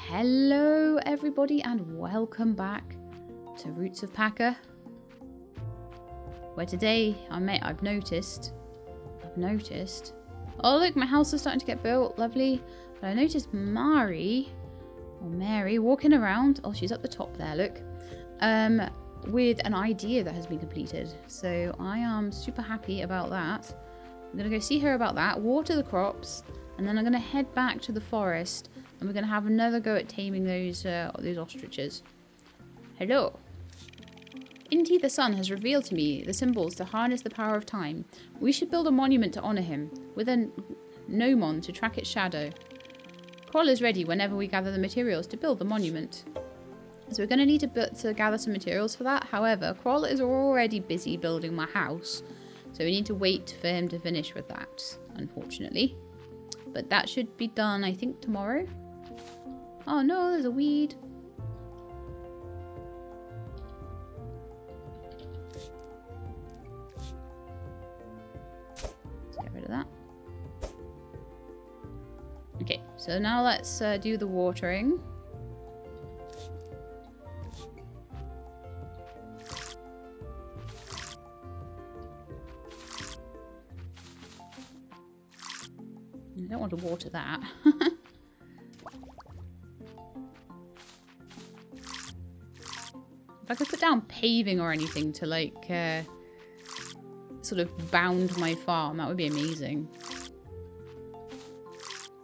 Hello everybody and welcome back to Roots of Pacha, where today I've noticed, oh look, my house is starting to get built, lovely, but I noticed Mary walking around, oh she's up the top there, look, with an idea that has been completed, so I am super happy about that. I'm going to go see her about that, water the crops, and then I'm going to head back to the forest and we're going to have another go at taming those ostriches. Hello. Inti the Sun has revealed to me the symbols to harness the power of time. We should build a monument to honour him, with a gnomon to track its shadow. Kroll is ready whenever we gather the materials to build the monument. So we're going to need to gather some materials for that. However, Kroll is already busy building my house. So we need to wait for him to finish with that, unfortunately. But that should be done, I think, tomorrow. Oh no, there's a weed. Let's get rid of that. Okay, so now let's do the watering. I don't want to water that. If I could put down paving or anything to like sort of bound my farm, that would be amazing.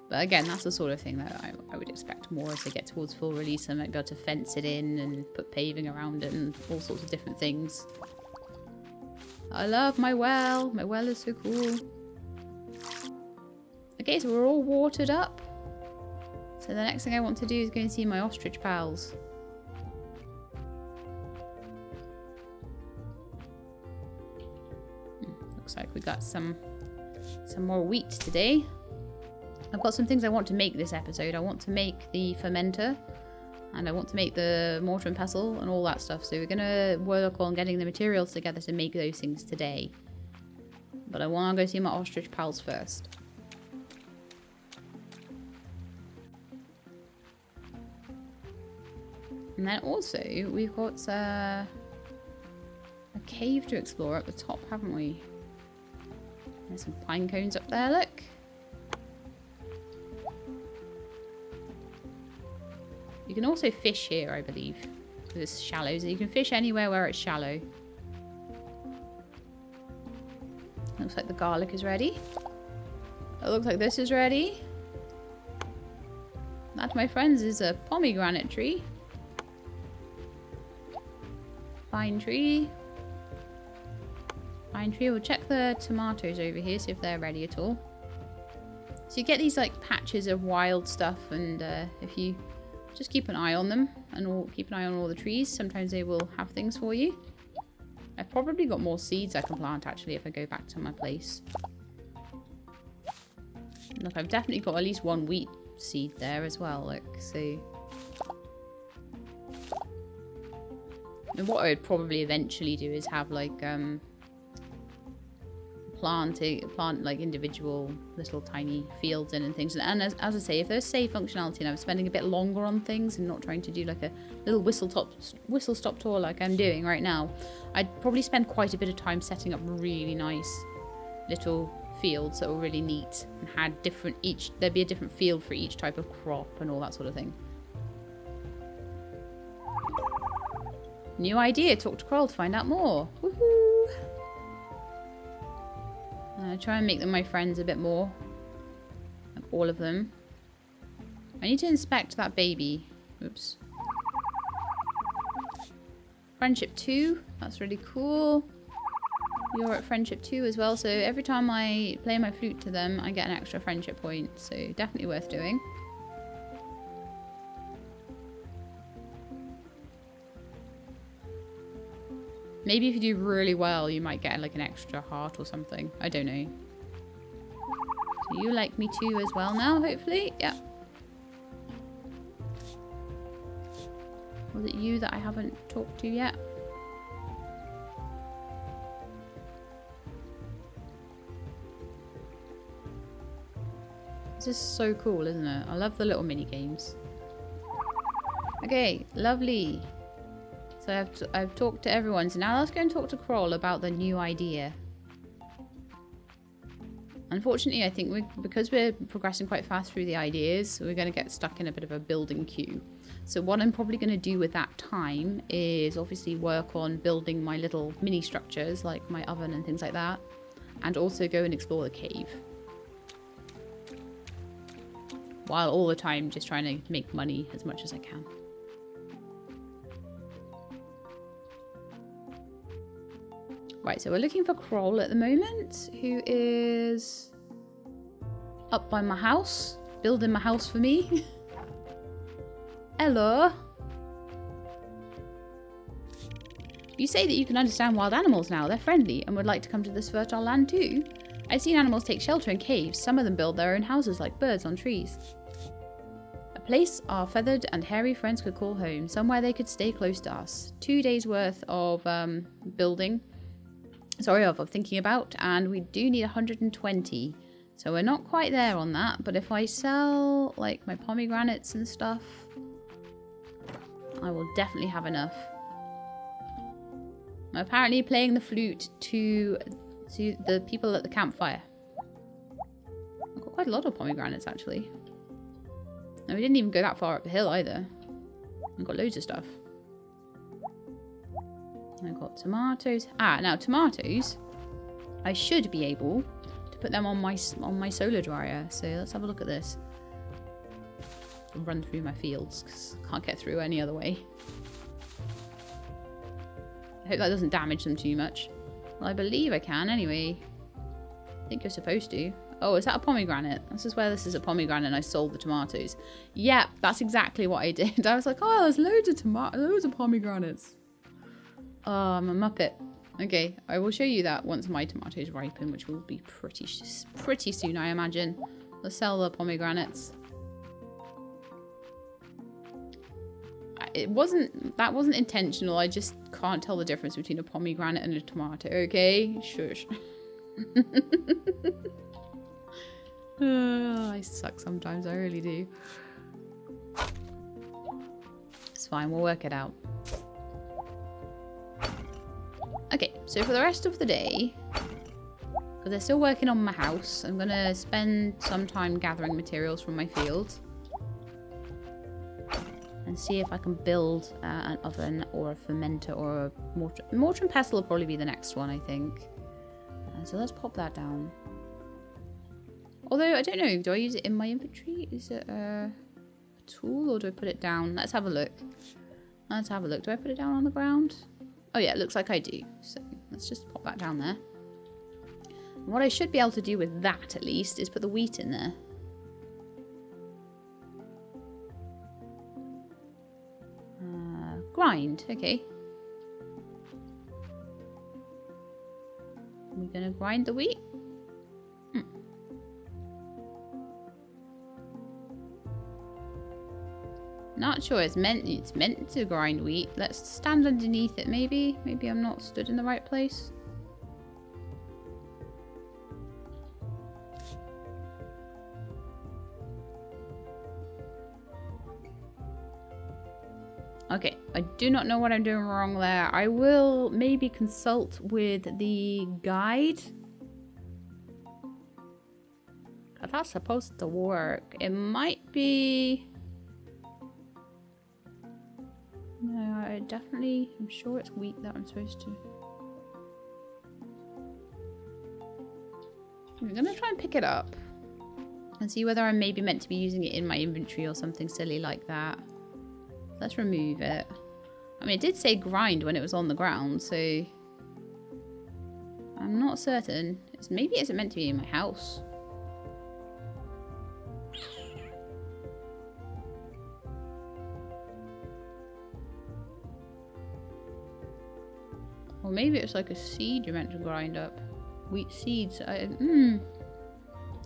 But again, that's the sort of thing that I would expect more as they get towards full release. I might be able to fence it in and put paving around it and all sorts of different things. I love my well. My well is so cool. Okay, so we're all watered up. So the next thing I want to do is go and see my ostrich pals. Looks like we got some more wheat today. I've got some things I want to make this episode. I want to make the fermenter, and I want to make the mortar and pestle and all that stuff. So we're gonna work on getting the materials together to make those things today. But I want to go see my ostrich pals first. And then also, we've got a cave to explore at the top, haven't we? There's some pine cones up there, look. You can also fish here, I believe. Because it's shallow, so you can fish anywhere where it's shallow. Looks like the garlic is ready. It looks like this is ready. That, my friends, is a pomegranate tree. Pine tree. Pine tree. We'll check the tomatoes over here, see if they're ready at all. So you get these like patches of wild stuff, and if you just keep an eye on them and keep an eye on all the trees, sometimes they will have things for you. I've probably got more seeds I can plant actually if I go back to my place. Look, I've definitely got at least one wheat seed there as well. Look, so. And what I would probably eventually do is have like plant like individual little tiny fields in and things. And as I say, if there's save functionality and I'm spending a bit longer on things and not trying to do like a little whistle stop tour like I'm doing right now, I'd probably spend quite a bit of time setting up really nice little fields that were really neat and had different there'd be a different field for each type of crop and all that sort of thing. New idea, talk to Kroll to find out more. Woohoo! Try and make them my friends a bit more. Like all of them. I need to inspect that baby. Oops. Friendship 2. That's really cool. You're at friendship 2 as well. So every time I play my flute to them, I get an extra friendship point. So definitely worth doing. Maybe if you do really well, you might get like an extra heart or something. I don't know. So you like me too as well now, hopefully? Yeah. Was it you that I haven't talked to yet? This is so cool, isn't it? I love the little mini games. Okay, lovely. So I've talked to everyone. So now let's go and talk to Kroll about the new idea. Unfortunately, I think because we're progressing quite fast through the ideas, we're going to get stuck in a bit of a building queue. So what I'm probably going to do with that time is obviously work on building my little mini structures, like my oven and things like that. And also go and explore the cave. While all the time just trying to make money as much as I can. Right, so we're looking for Kroll at the moment, who is up by my house, building my house for me. Hello. You say that you can understand wild animals now. They're friendly and would like to come to this fertile land too. I've seen animals take shelter in caves. Some of them build their own houses like birds on trees. A place our feathered and hairy friends could call home. Somewhere they could stay close to us. 2 days worth of building. Sorry, of thinking about, and we do need 120, so we're not quite there on that. But if I sell like my pomegranates and stuff, I will definitely have enough. I'm apparently playing the flute to the people at the campfire. I've got quite a lot of pomegranates actually, and we didn't even go that far up the hill either. I've got loads of stuff. I've got tomatoes. Now tomatoes, I should be able to put them on my solar dryer. So let's have a look at this. I'll run through my fields because I can't get through any other way. I hope that doesn't damage them too much. Well, I believe I can anyway. I think you're supposed to. Oh, is that a pomegranate? This is where this is a pomegranate and I sold the tomatoes. Yeah, that's exactly what I did. I was like, oh, there's loads of pomegranates. Oh, I'm a muppet. Okay, I will show you that once my tomatoes ripen, which will be pretty soon, I imagine. Let's sell the pomegranates. That wasn't intentional. I just can't tell the difference between a pomegranate and a tomato. Okay, shush. I suck sometimes. I really do. It's fine. We'll work it out. Okay, so for the rest of the day, because they're still working on my house, I'm going to spend some time gathering materials from my field. And see if I can build an oven or a fermenter or a mortar and pestle will probably be the next one, I think. So let's pop that down. Although, I don't know, do I use it in my inventory? Is it a tool or do I put it down? Let's have a look. Let's have a look. Do I put it down on the ground? Oh yeah, it looks like I do. So let's just pop that down there. And what I should be able to do with that, at least, is put the wheat in there. Grind, okay. We're gonna grind the wheat. Not sure. It's meant to grind wheat. Let's stand underneath it. Maybe I'm not stood in the right place. Okay, I do not know what I'm doing wrong there. I will maybe consult with the guide. That's supposed to work. It might be... No, I'm sure it's wheat that I'm supposed to. I'm gonna try and pick it up and see whether I'm maybe meant to be using it in my inventory or something silly like that. Let's remove it. I mean, it did say grind when it was on the ground, so I'm not certain. Maybe it isn't meant to be in my house. Or maybe it's like a seed you're meant to grind up. Wheat seeds.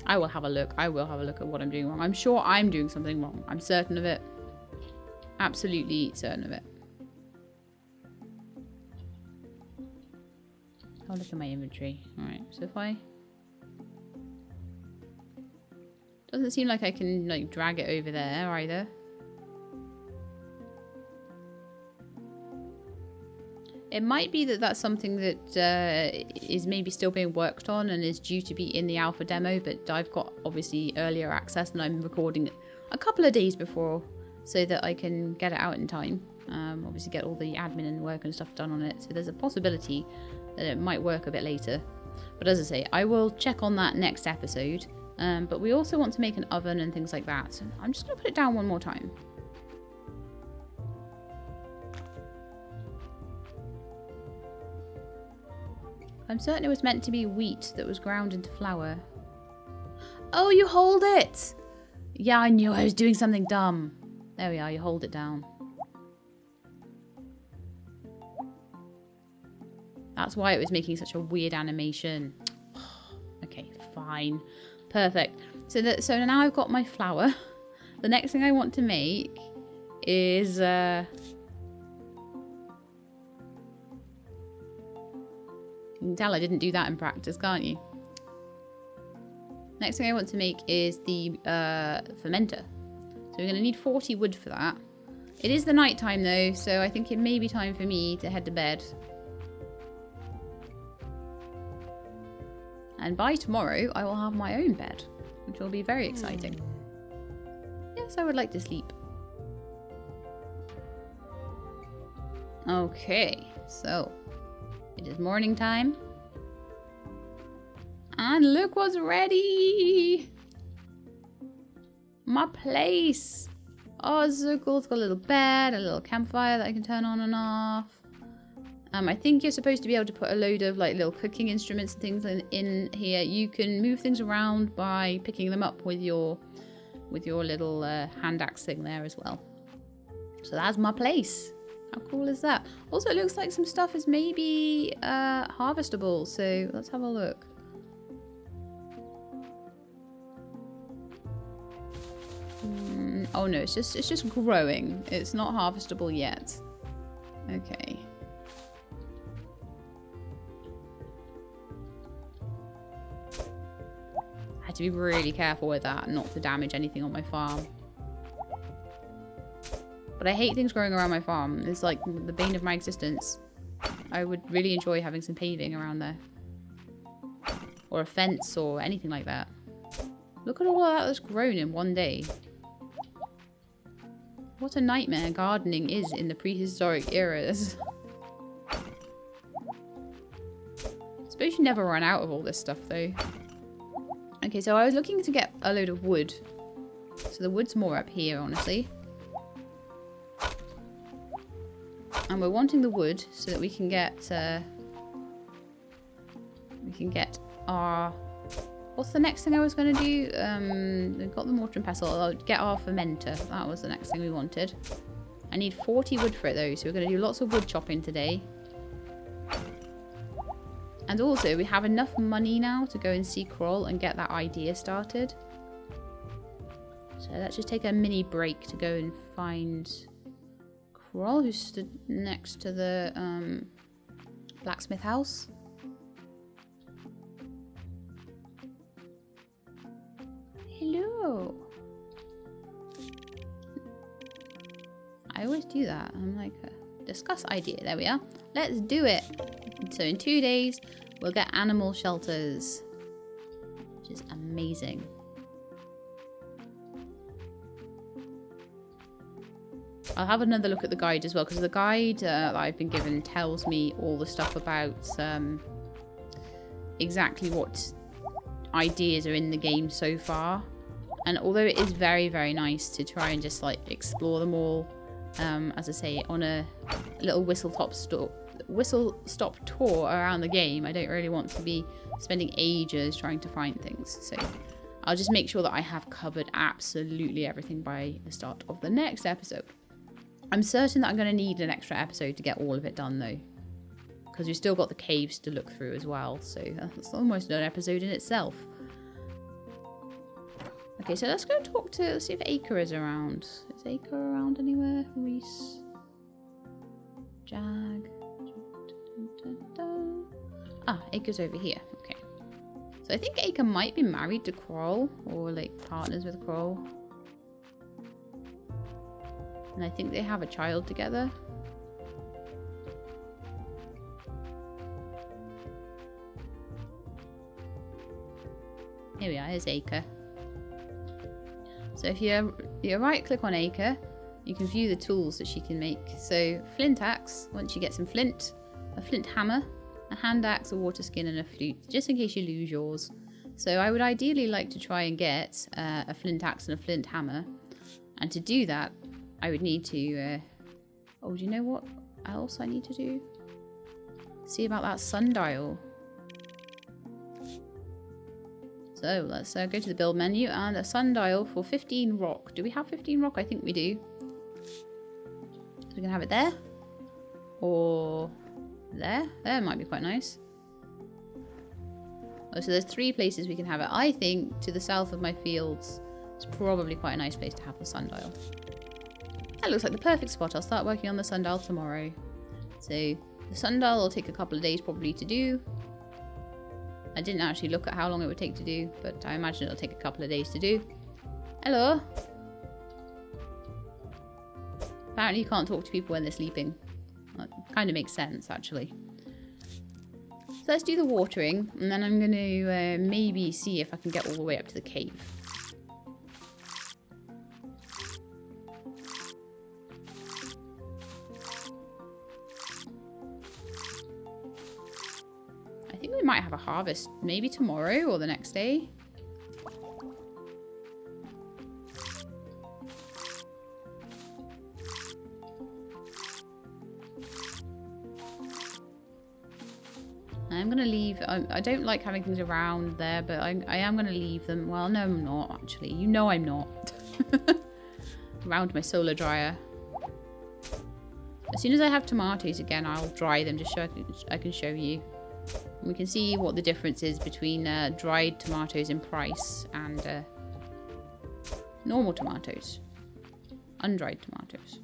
I will have a look. I will have a look at what I'm doing wrong. I'm sure I'm doing something wrong. I'm certain of it. Absolutely certain of it. I'll look at my inventory. Alright, so if I... Doesn't seem like I can like drag it over there either. It might be that that's something that is maybe still being worked on and is due to be in the alpha demo, but I've got obviously earlier access and I'm recording it a couple of days before so that I can get it out in time. Obviously get all the admin and work and stuff done on it, so there's a possibility that it might work a bit later. But as I say, I will check on that next episode. But we also want to make an oven and things like that, so I'm just going to put it down one more time. I'm certain it was meant to be wheat that was ground into flour. Oh, you hold it! Yeah, I knew I was doing something dumb. There we are, you hold it down. That's why it was making such a weird animation. Okay, fine. Perfect. So now I've got my flour. The next thing I want to make is... You can tell I didn't do that in practice, can't you? Next thing I want to make is the fermenter. So we're going to need 40 wood for that. It is the night time though, so I think it may be time for me to head to bed. And by tomorrow, I will have my own bed, which will be very exciting. Yes, I would like to sleep. Okay, so it is morning time. And look what's ready! My place! Oh, it's so cool. It's got a little bed, a little campfire that I can turn on and off. I think you're supposed to be able to put a load of like little cooking instruments and things in here. You can move things around by picking them up with your little hand axe thing there as well. So that's my place. How cool is that? Also, it looks like some stuff is maybe harvestable. So let's have a look. Oh no, it's just growing. It's not harvestable yet. Okay. I had to be really careful with that, not to damage anything on my farm. But I hate things growing around my farm. It's like the bane of my existence. I would really enjoy having some paving around there. Or a fence or anything like that. Look at all that that's grown in one day. What a nightmare gardening is in the prehistoric eras. I suppose you never run out of all this stuff though. Okay, so I was looking to get a load of wood. So the wood's more up here, honestly. And we're wanting the wood so that we can get our... What's the next thing I was going to do? We've got the mortar and pestle. I'll get our fermenter. That was the next thing we wanted. I need 40 wood for it though, so we're going to do lots of wood chopping today. And also, we have enough money now to go and see Kroll and get that idea started. So let's just take a mini break to go and find Kroll, who stood next to the blacksmith house. Hello. I always do that. I'm like, discuss idea. There we are. Let's do it. So in 2 days, we'll get animal shelters, which is amazing. I'll have another look at the guide as well, because the guide that I've been given tells me all the stuff about exactly what ideas are in the game so far. And although it is very, very nice to try and just like explore them all, as I say, on a little whistle-stop tour around the game, I don't really want to be spending ages trying to find things. So I'll just make sure that I have covered absolutely everything by the start of the next episode. I'm certain that I'm going to need an extra episode to get all of it done though, because we've still got the caves to look through as well, so that's almost an episode in itself. Okay, so let's go talk to, let's see if Acre is around. Is Acre around anywhere? Reese? Jag? Ah, Acre's over here. Okay. So I think Acre might be married to Kroll, or like partners with Kroll. And I think they have a child together. Here we are, here's acre. So if you right click on acre, you can view the tools that she can make. So flint axe, once you get some flint, a flint hammer, a hand axe, a water skin and a flute, just in case you lose yours. So I would ideally like to try and get a flint axe and a flint hammer. And to do that, I would need to... oh, do you know what else I need to do? See about that sundial. So let's go to the build menu and a sundial for 15 rock. Do we have 15 rock? I think we do. So we can have it there. Or there. There might be quite nice. Oh, so there's 3 places we can have it. I think to the south of my fields, it's probably quite a nice place to have the sundial. That looks like the perfect spot. I'll start working on the sundial tomorrow. So the sundial will take a couple of days probably to do. I didn't actually look at how long it would take to do, but I imagine it'll take a couple of days to do. Hello. Apparently you can't talk to people when they're sleeping. That kind of makes sense, actually. So let's do the watering, and then I'm going to maybe see if I can get all the way up to the cave. I think we might have a harvest maybe tomorrow or the next day. I'm going to leave... I don't like having things around there, but I am going to leave them. Well, no, I'm not, actually. You know I'm not. Around my solar dryer. As soon as I have tomatoes again, I'll dry them just so I can show you. We can see what the difference is between dried tomatoes in price and normal tomatoes. Undried tomatoes.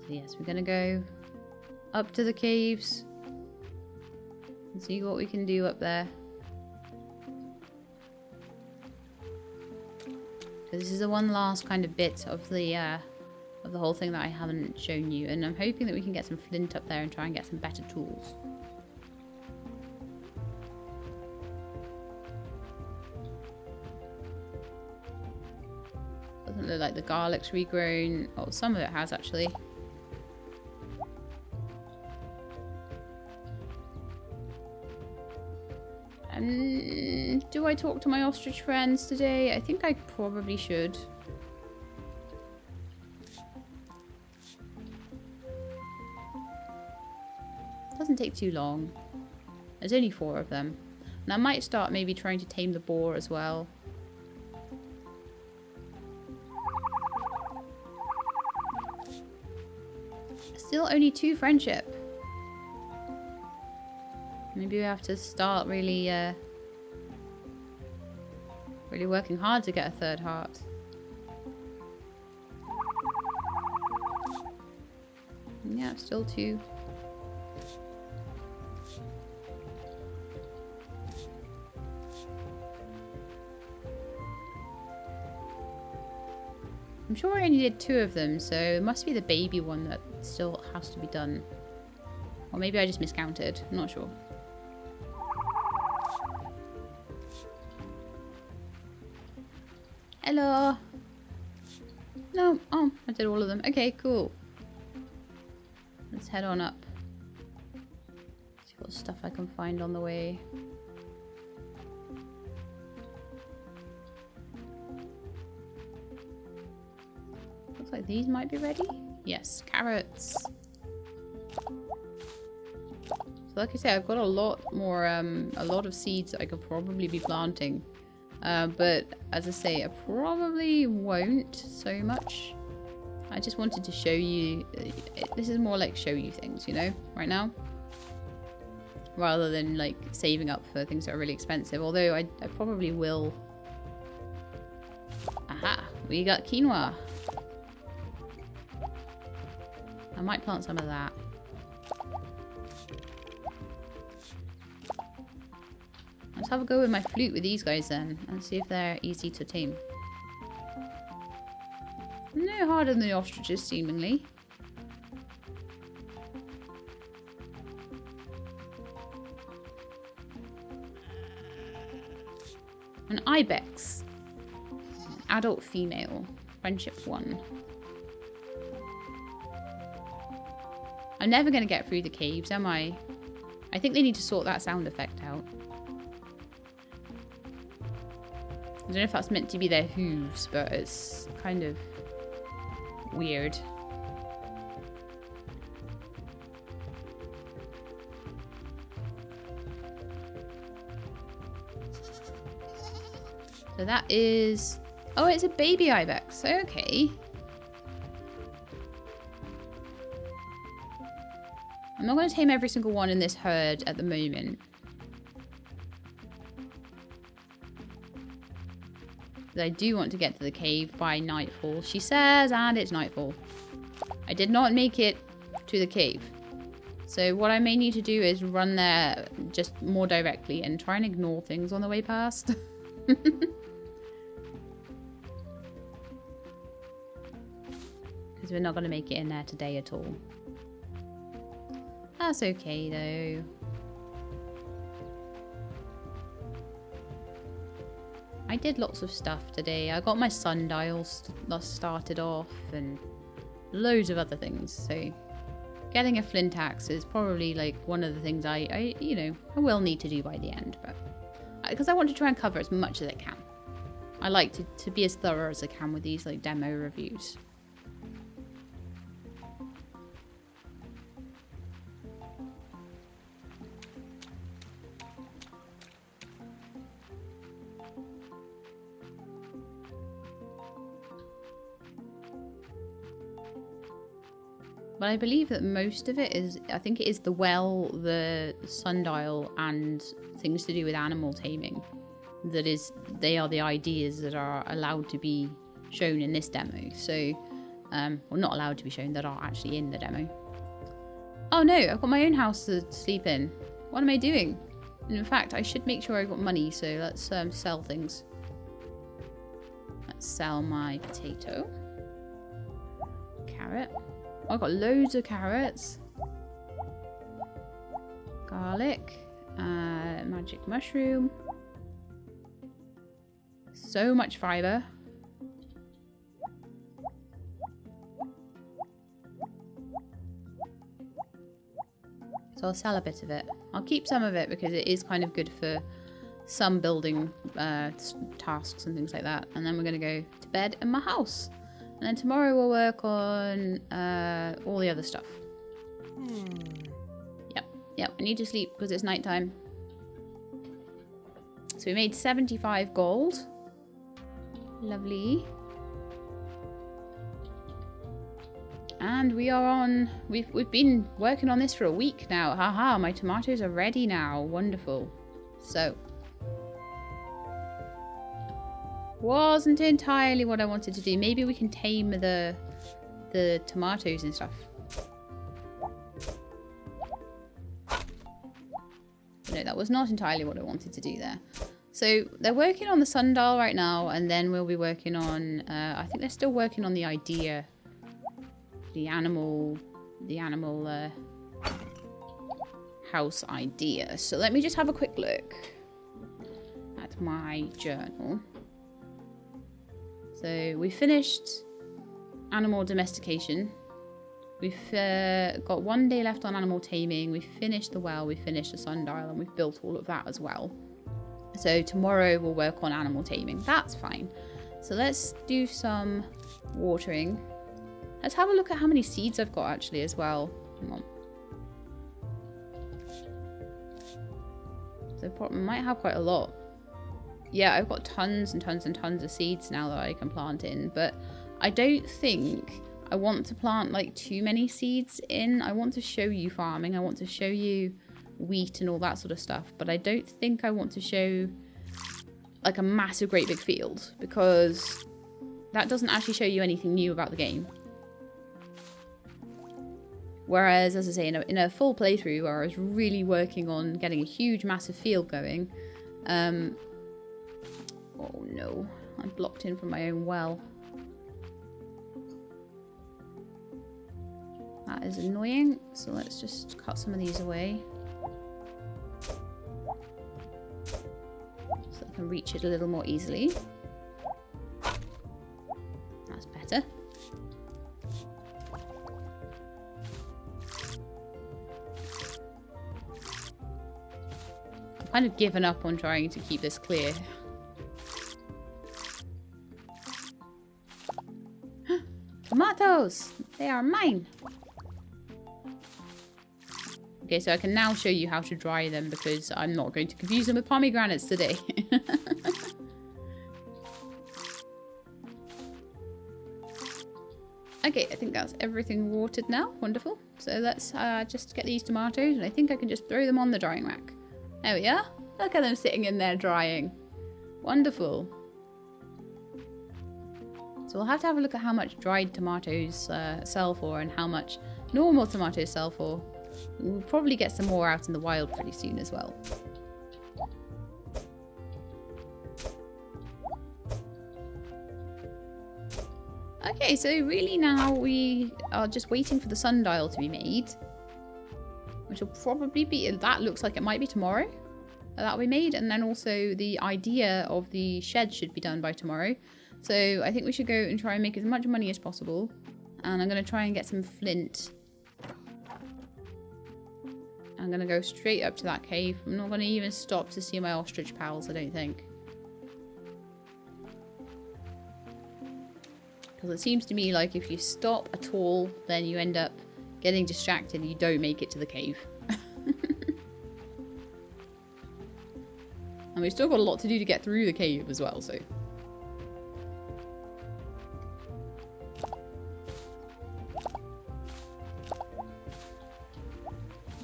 So yes, we're going to go up to the caves and see what we can do up there. This is the one last kind of bit of the whole thing that I haven't shown you, and I'm hoping that we can get some flint up there and try and get some better tools. Doesn't look like the garlic's regrown. Oh, some of it has actually. Do I talk to my ostrich friends today? I think I probably should. Doesn't take too long. There's only 4 of them. And I might start maybe trying to tame the boar as well. Still only 2 friendship. Maybe we have to start really really working hard to get a 3rd heart. Yeah, still 2. I'm sure I only did 2 of them, so it must be the baby one that still has to be done. Or maybe I just miscounted. I'm not sure. Hello. No. Oh, I did all of them. Okay, cool. Let's head on up. See what stuff I can find on the way. Looks like these might be ready. Yes, carrots. So like I say, I've got a lot more, a lot of seeds that I could probably be planting. But as I say, I probably won't so much. I just wanted to show you. This is more like show you things, you know, right now. Rather than like saving up for things that are really expensive. Although I probably will. Aha, we got quinoa. I might plant some of that. Let's have a go with my flute with these guys then, and see if they're easy to tame. No, no harder than the ostriches, seemingly. An ibex. Adult female. Friendship 1. I'm never going to get through the caves, am I? I think they need to sort that sound effect out. I don't know if that's meant to be their hooves, but it's kind of weird. So that is... Oh, it's a baby ibex. Okay. I'm not going to tame every single one in this herd at the moment. But I do want to get to the cave by nightfall, she says, and it's nightfall. I did not make it to the cave. So what I may need to do is run there just more directly and try and ignore things on the way past. Because we're not going to make it in there today at all. That's okay though. I did lots of stuff today. I got my sundial started off and loads of other things. So getting a flint axe is probably like one of the things I will need to do by the end. But because I want to try and cover as much as I can. I like to be as thorough as I can with these like demo reviews. But I believe that most of it is, I think it is the well, the sundial, and things to do with animal taming. They are the ideas that are allowed to be shown in this demo. So, well, not allowed to be shown, that are actually in the demo. Oh no, I've got my own house to sleep in. What am I doing? And in fact, I should make sure I've got money, so let's sell things. Let's sell my potato. Carrot. Oh, I've got loads of carrots. Garlic. Magic mushroom. So much fiber. So I'll sell a bit of it. I'll keep some of it because it is kind of good for some building tasks and things like that. And then we're going to go to bed in my house. And then tomorrow we'll work on all the other stuff. Yep, I need to sleep because it's nighttime. So we made 75 gold. Lovely. And we are on... We've been working on this for a week now. Haha, my tomatoes are ready now. Wonderful. So... wasn't entirely what I wanted to do. Maybe we can tame the tomatoes and stuff. No, that was not entirely what I wanted to do there. So they're working on the sundial right now, and then we'll be working on, I think they're still working on the idea, the animal house idea. So let me just have a quick look at my journal. So we finished animal domestication. We've got 1 day left on animal taming. We finished the well, we finished the sundial, and we've built all of that as well. So tomorrow we'll work on animal taming. That's fine. So let's do some watering. Let's have a look at how many seeds I've got actually as well. Hang on. So I might have quite a lot. Yeah, I've got tons and tons and tons of seeds now that I can plant in, but I don't think I want to plant like too many seeds in. I want to show you farming. I want to show you wheat and all that sort of stuff, but I don't think I want to show like a massive great big field, because that doesn't actually show you anything new about the game. Whereas, as I say, in a full playthrough where I was really working on getting a huge massive field going, oh no, I'm blocked in from my own well. That is annoying. So let's just cut some of these away. So I can reach it a little more easily. That's better. I've kind of given up on trying to keep this clear. Tomatoes! They are mine! Okay, so I can now show you how to dry them because I'm not going to confuse them with pomegranates today. Okay, I think that's everything watered now. Wonderful. So let's just get these tomatoes and I think I can just throw them on the drying rack. There we are. Look at them sitting in there drying. Wonderful. So we'll have to have a look at how much dried tomatoes sell for and how much normal tomatoes sell for. We'll probably get some more out in the wild pretty soon as well. Okay, so really now we are just waiting for the sundial to be made. Which will probably be, that looks like it might be tomorrow. That will be made. And then also the idea of the shed should be done by tomorrow. So I think we should go and try and make as much money as possible. And I'm going to try and get some flint. I'm going to go straight up to that cave. I'm not going to even stop to see my ostrich pals, I don't think. Because it seems to me like if you stop at all, then you end up getting distracted and you don't make it to the cave. And we've still got a lot to do to get through the cave as well, so...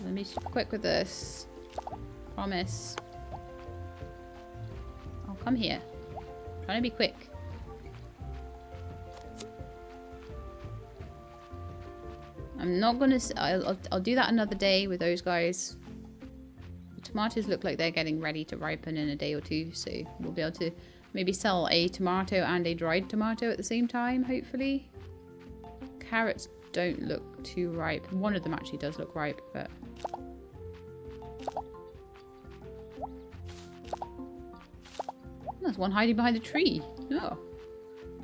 Let me be quick with this. Promise. I'll come here. I'm trying to be quick. I'm not gonna... I'll do that another day with those guys. The tomatoes look like they're getting ready to ripen in a day or two, so we'll be able to maybe sell a tomato and a dried tomato at the same time, hopefully. Carrots don't look too ripe. One of them actually does look ripe, but... There's one hiding behind a tree. Oh,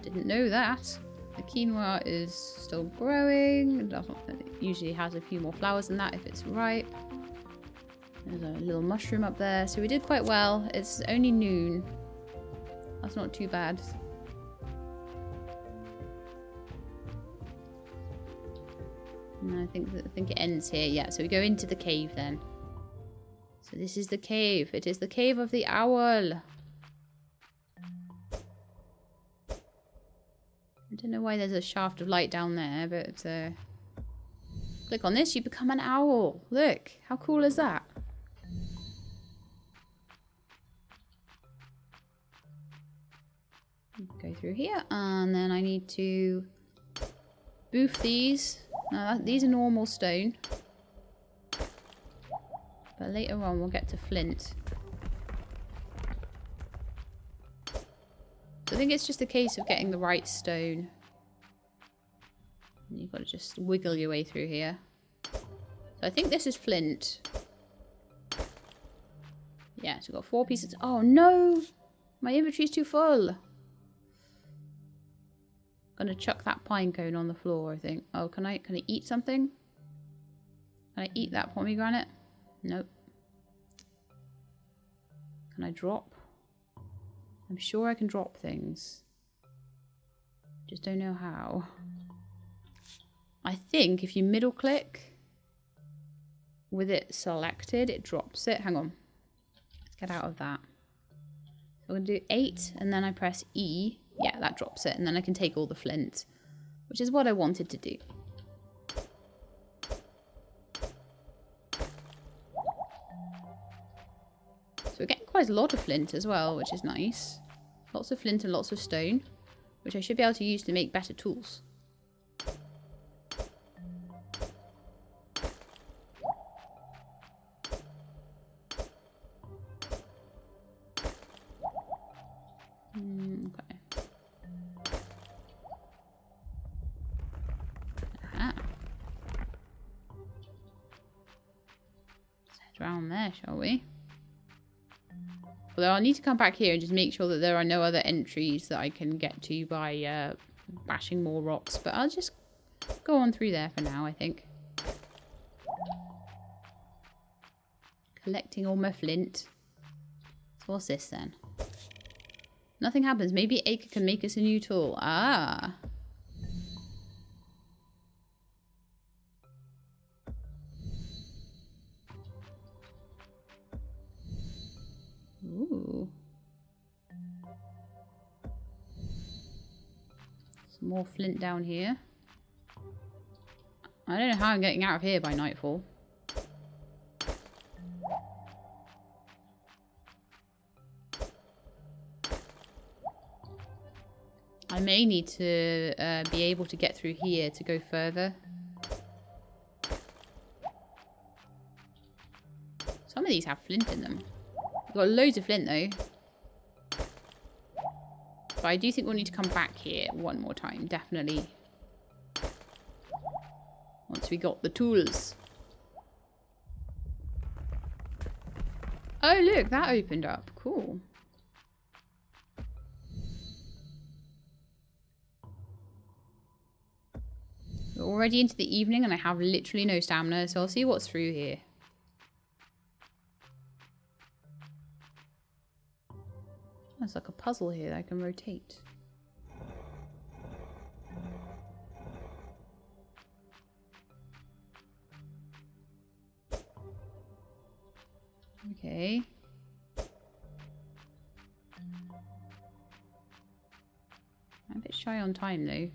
didn't know that. The quinoa is still growing. It usually has a few more flowers than that if it's ripe. There's a little mushroom up there. So we did quite well. It's only noon. That's not too bad. And I think it ends here. Yeah, so we go into the cave then. So this is the cave. It is the cave of the owl. I don't know why there's a shaft of light down there, but click on this, you become an owl. Look, how cool is that? Go through here, and then I need to boof these. Now, these are normal stone. But later on, we'll get to flint. So I think it's just a case of getting the right stone. And you've got to just wiggle your way through here. So I think this is flint. Yeah, so we've got 4 pieces. Oh no! My inventory's too full. Gonna chuck that pine cone on the floor, I think. Oh, can I eat something? Can I eat that pomegranate? Nope. Can I drop? I'm sure I can drop things. Just don't know how. I think if you middle click with it selected, it drops it. Hang on. Let's get out of that. So I'm going to do 8 and then I press E. Yeah, that drops it. And then I can take all the flint, which is what I wanted to do. So we're getting quite a lot of flint as well, which is nice. Lots of flint and lots of stone, which I should be able to use to make better tools. Okay. Aha. around there, shall we? Although I'll need to come back here and just make sure that there are no other entries that I can get to by bashing more rocks. But I'll just go on through there for now, I think. Collecting all my flint. So what's this then? Nothing happens. Maybe Acre can make us a new tool. Ah. Ooh. Some more flint down here. I don't know how I'm getting out of here by nightfall. I may need to be able to get through here to go further. Some of these have flint in them. I've got loads of flint though. But I do think we'll need to come back here one more time, definitely. Once we got the tools. Oh look, that opened up. Cool. We're already into the evening and I have literally no stamina, so I'll see what's through here. There's like a puzzle here that I can rotate. Okay. I'm a bit shy on time though.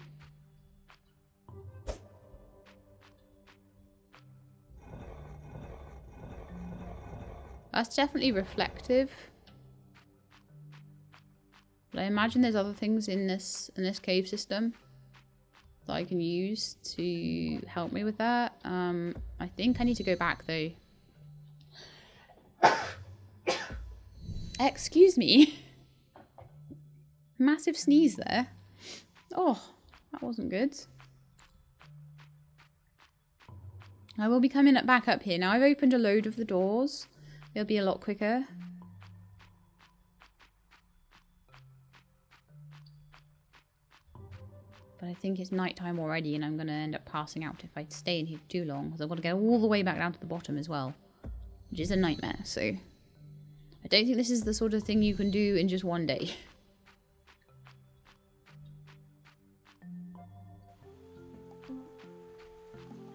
That's definitely reflective. But I imagine there's other things in this cave system that I can use to help me with that. I think I need to go back though. Excuse me. Massive sneeze there. Oh, that wasn't good. I will be coming back up here. Now I've opened a load of the doors. It'll be a lot quicker. But I think it's nighttime already and I'm going to end up passing out if I stay in here too long. Because I've got to get all the way back down to the bottom as well. Which is a nightmare, so... I don't think this is the sort of thing you can do in just one day.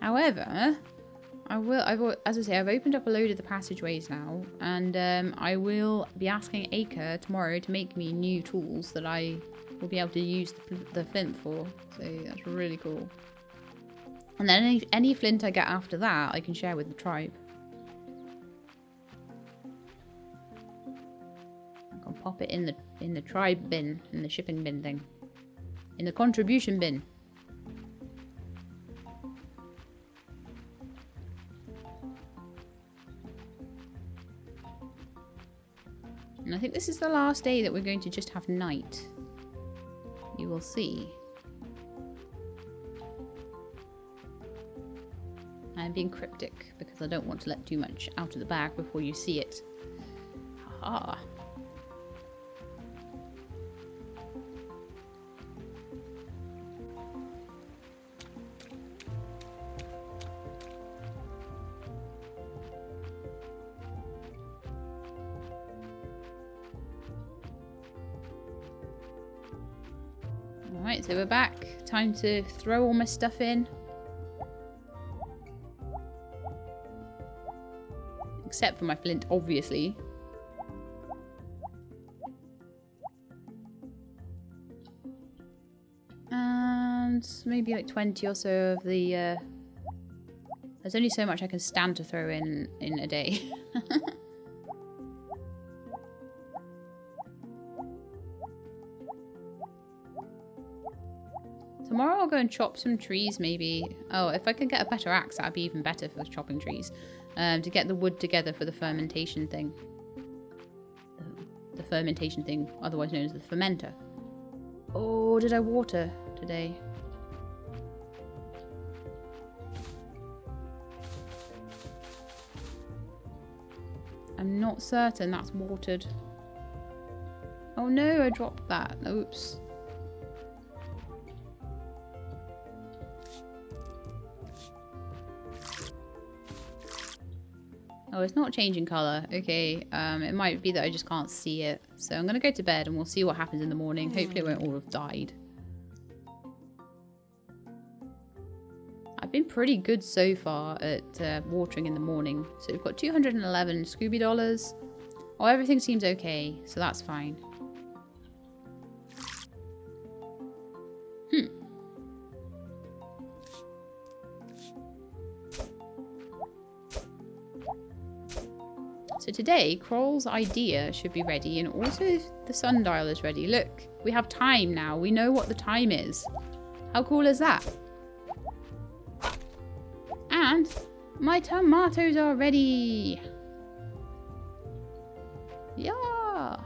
However... as I say, I've opened up a load of the passageways now, and I will be asking Acre tomorrow to make me new tools that I will be able to use the flint for. So that's really cool. And then any flint I get after that, I can share with the tribe. I can pop it in the tribe bin, in the shipping bin thing, in the contribution bin. And I think this is the last day that we're going to just have night. You will see. I'm being cryptic because I don't want to let too much out of the bag before you see it. Haha. Alright, so we're back. Time to throw all my stuff in. Except for my flint, obviously. And maybe like 20 or so of the... There's only so much I can stand to throw in a day. Tomorrow I'll go and chop some trees, maybe. Oh, if I can get a better axe, that'd be even better for chopping trees. To get the wood together for the fermentation thing. The fermentation thing, otherwise known as the fermenter. Oh, did I water today? I'm not certain that's watered. Oh no, I dropped that. Oops. Oh, it's not changing colour. Okay, it might be that I just can't see it. So I'm going to go to bed and we'll see what happens in the morning. Hopefully it won't all have died. I've been pretty good so far at watering in the morning. So we've got 211 Scooby dollars. Oh, everything seems okay, so that's fine. So today, Kroll's idea should be ready, and also the sundial is ready. Look, we have time now. We know what the time is. How cool is that? And my tomatoes are ready. Yeah.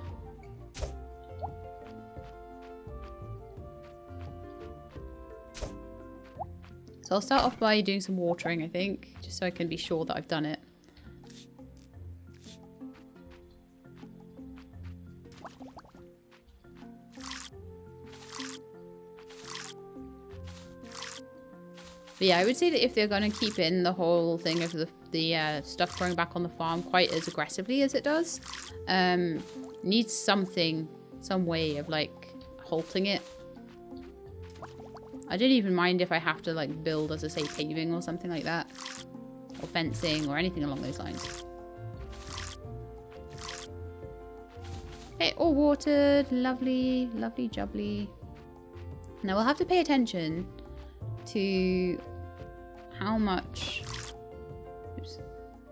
So I'll start off by doing some watering, I think, just so I can be sure that I've done it. But yeah, I would say that if they're going to keep in the whole thing of the stuff growing back on the farm quite as aggressively as it does, needs something, some way of like halting it. I don't even mind if I have to like build, as I say, paving or something like that, or fencing or anything along those lines. Okay, all watered, lovely, lovely jubbly. Now we'll have to pay attention to how much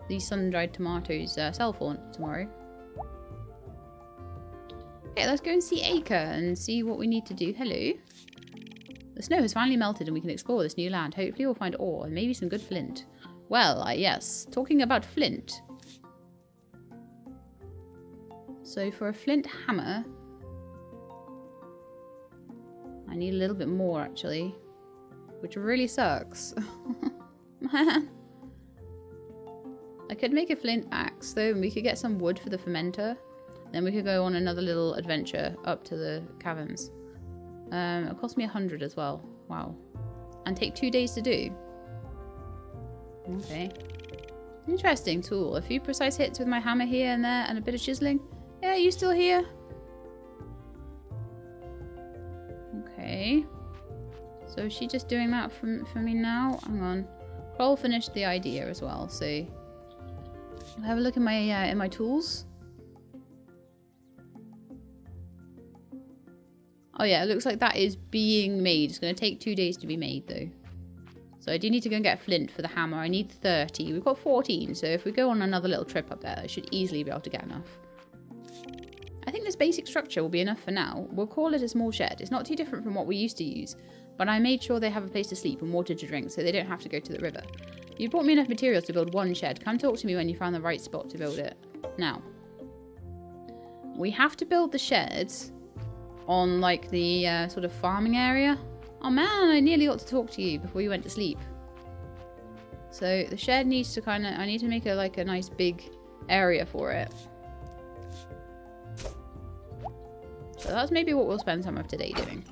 these sun-dried tomatoes sell for tomorrow. Okay, let's go and see Acre and see what we need to do. Hello. The snow has finally melted and we can explore this new land. Hopefully we'll find ore and maybe some good flint. Well, yes, talking about flint. So for a flint hammer, I need a little bit more actually. Which really sucks. Man. I could make a flint axe though, and we could get some wood for the fermenter. Then we could go on another little adventure up to the caverns. It'll cost me 100 as well. Wow. And take 2 days to do. Okay. Interesting tool. A few precise hits with my hammer here and there and a bit of chiseling. Yeah, you still here? Okay. So is she just doing that for me now? Hang on. Kroll finished the idea as well, so I'll have a look in my tools. Oh yeah, it looks like that is being made. It's going to take 2 days to be made though. So I do need to go and get flint for the hammer. I need 30. We've got 14, so if we go on another little trip up there, I should easily be able to get enough. I think this basic structure will be enough for now. We'll call it a small shed. It's not too different from what we used to use, but I made sure they have a place to sleep and water to drink so they don't have to go to the river. You brought me enough materials to build one shed. Come talk to me when you found the right spot to build it. Now, we have to build the sheds on like the sort of farming area. Oh man, I nearly got to talk to you before you went to sleep. So the shed needs to I need to make a like a nice big area for it. So that's maybe what we'll spend some of today doing.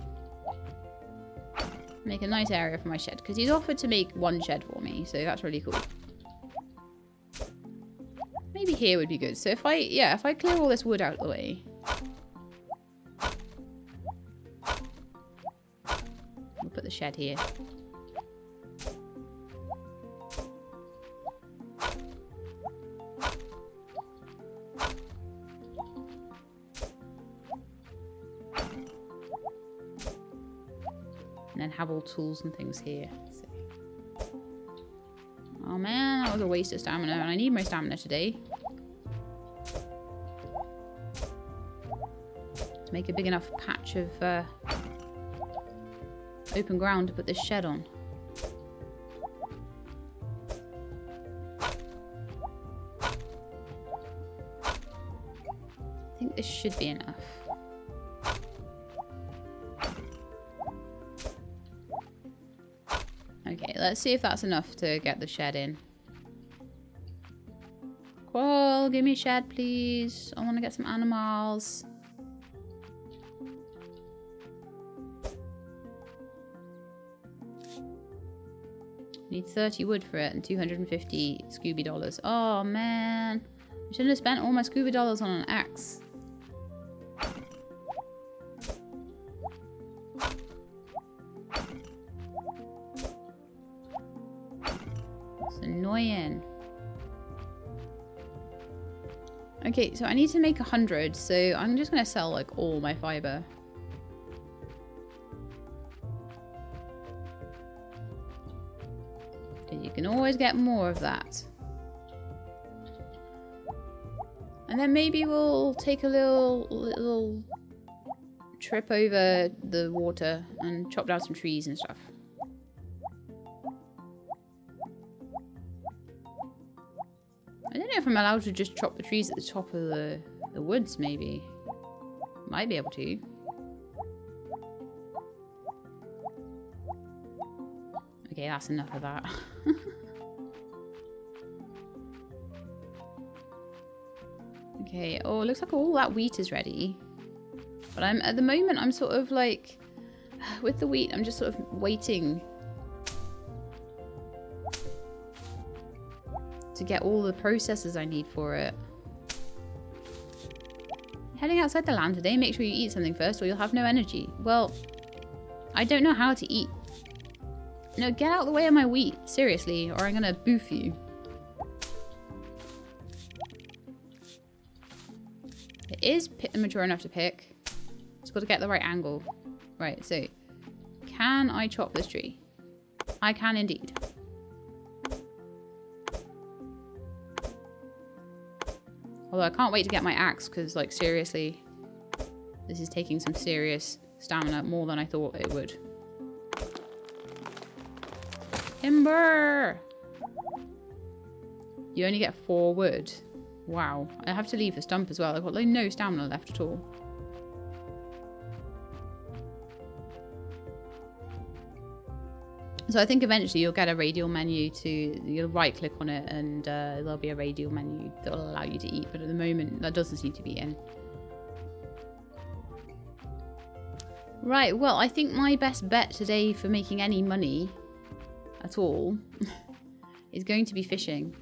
Make a nice area for my shed, because he's offered to make one shed for me, so that's really cool. Maybe here would be good. So if I clear all this wood out of the way. We'll put the shed here. And then have all tools and things here. So. Oh man, that was a waste of stamina, and I need my stamina today. To make a big enough patch of open ground to put this shed on. I think this should be enough. Okay, let's see if that's enough to get the shed in. Cool, give me a shed, please. I want to get some animals. Need 30 wood for it and 250 Scooby dollars. Oh man, I shouldn't have spent all my Scooby dollars on an axe. It's annoying. Okay, so I need to make 100, so I'm just gonna sell like all my fiber. You can always get more of that. And then maybe we'll take a little trip over the water and chop down some trees and stuff. I don't know if I'm allowed to just chop the trees at the top of the woods, maybe. Might be able to. Okay, that's enough of that. Okay, oh, it looks like all that wheat is ready. But at the moment, I'm sort of like, with the wheat, I'm just sort of waiting to get all the processes I need for it. Heading outside the land today, make sure you eat something first or you'll have no energy. Well, I don't know how to eat. No, get out of the way of my wheat, seriously, or I'm gonna boof you. It is mature enough to pick. Just got to get the right angle. Right, so can I chop this tree? I can indeed. Although I can't wait to get my axe because, like, seriously, this is taking some serious stamina, more than I thought it would. Timber! You only get 4 wood. Wow. I have to leave the stump as well. I've got like no stamina left at all. So I think eventually you'll get a radial menu you'll right click on it and there'll be a radial menu that will allow you to eat. But at the moment that doesn't seem to be in. Right, well, I think my best bet today for making any money at all is going to be fishing.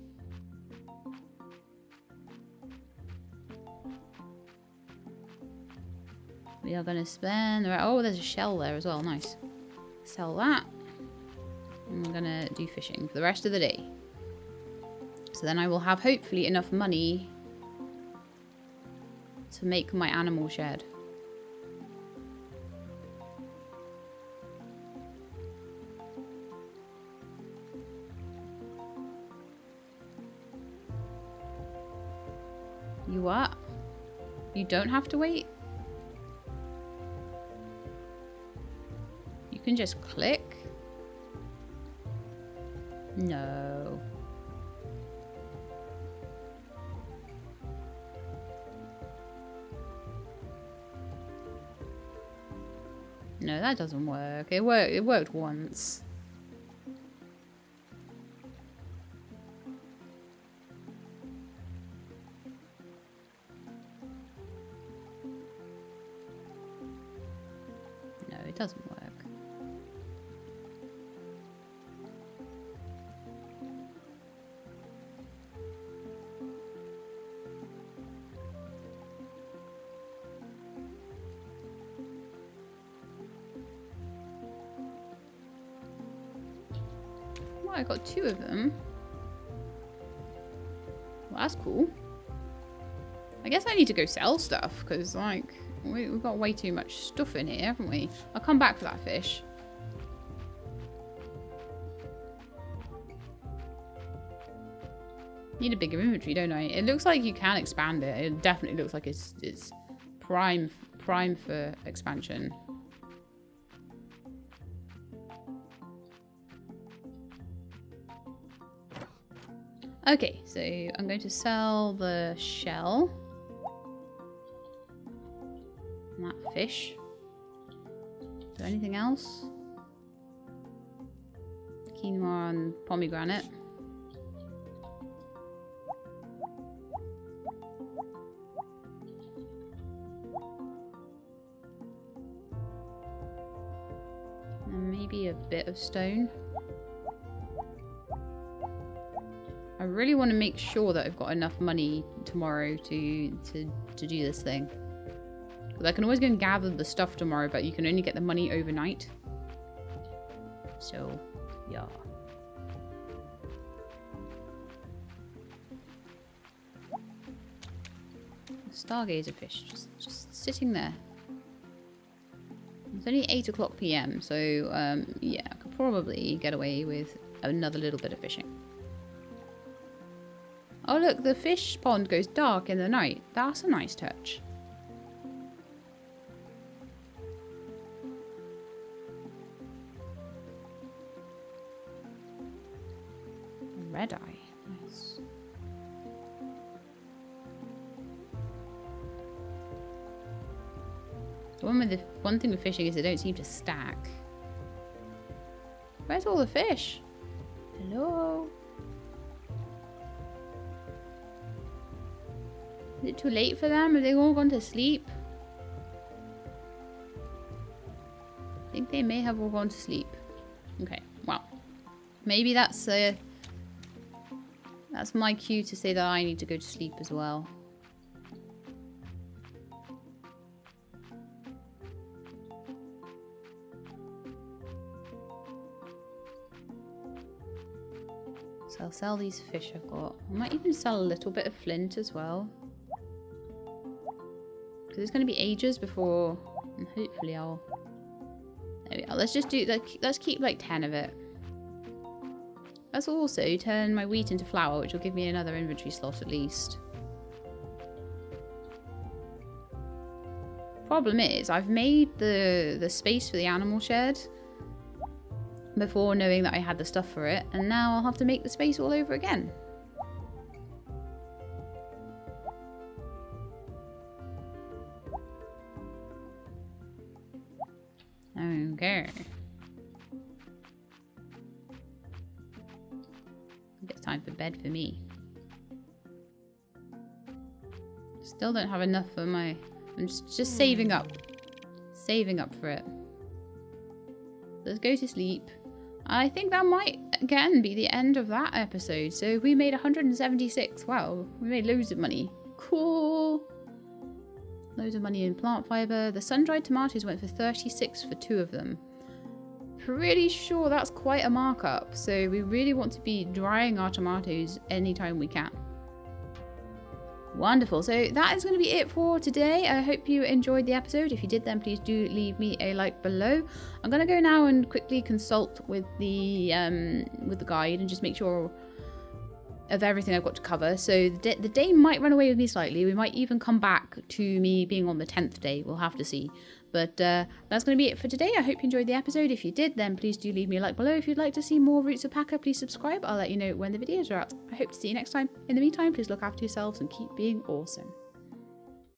We are going to spend... Oh, there's a shell there as well. Nice. Sell that. And we're going to do fishing for the rest of the day. So then I will have hopefully enough money to make my animal shed. You what? You don't have to wait? You can just click? No. No, that doesn't work. It worked once. No, it doesn't work. Well, I got 2 of them. Well, that's cool. I guess I need to go sell stuff because, like, we've got way too much stuff in here, haven't we? I'll come back for that fish. Need a bigger inventory, don't I? It looks like you can expand it. It definitely looks like it's prime for expansion. Okay, so I'm going to sell the shell. And that fish. Is there anything else? Quinoa and pomegranate. maybe a bit of stone. I really want to make sure that I've got enough money tomorrow to do this thing. Because I can always go and gather the stuff tomorrow, but you can only get the money overnight. So, yeah. Stargazer fish, just sitting there. It's only 8 o'clock PM, so yeah, I could probably get away with another little bit of fishing. Oh look, the fish pond goes dark in the night. That's a nice touch. Red eye. Nice. The one thing with fishing is they don't seem to stack. Where's all the fish? Hello? Is it too late for them? Have they all gone to sleep? I think they may have all gone to sleep. Okay, well. Maybe that's my cue to say that I need to go to sleep as well. So I'll sell these fish I've got. I might even sell a little bit of flint as well. Because it's going to be ages before... And hopefully I'll... There we go. Let's just do... Let's keep like 10 of it. Let's also turn my wheat into flour, which will give me another inventory slot at least. Problem is, I've made the space for the animal shed before knowing that I had the stuff for it, and now I'll have to make the space all over again. Okay. It's time for bed for me. Still don't have enough for my... I'm just saving up. Saving up for it. Let's go to sleep. I think that might, again, be the end of that episode. So we made 176. Wow, we made loads of money. Cool. Loads of money in plant fibre. The sun-dried tomatoes went for 36 for 2 of them. Pretty sure that's quite a markup. So we really want to be drying our tomatoes anytime we can. Wonderful. So that is going to be it for today. I hope you enjoyed the episode. If you did, then please do leave me a like below. I'm going to go now and quickly consult with the guide and just make sure of everything I've got to cover. So the day might run away with me slightly. We might even come back to me being on the 10th day. We'll have to see. But that's going to be it for today. I hope you enjoyed the episode. If you did, then please do leave me a like below. If you'd like to see more Roots of Pacha, please subscribe. I'll let you know when the videos are out. I hope to see you next time. In the meantime, please look after yourselves and keep being awesome.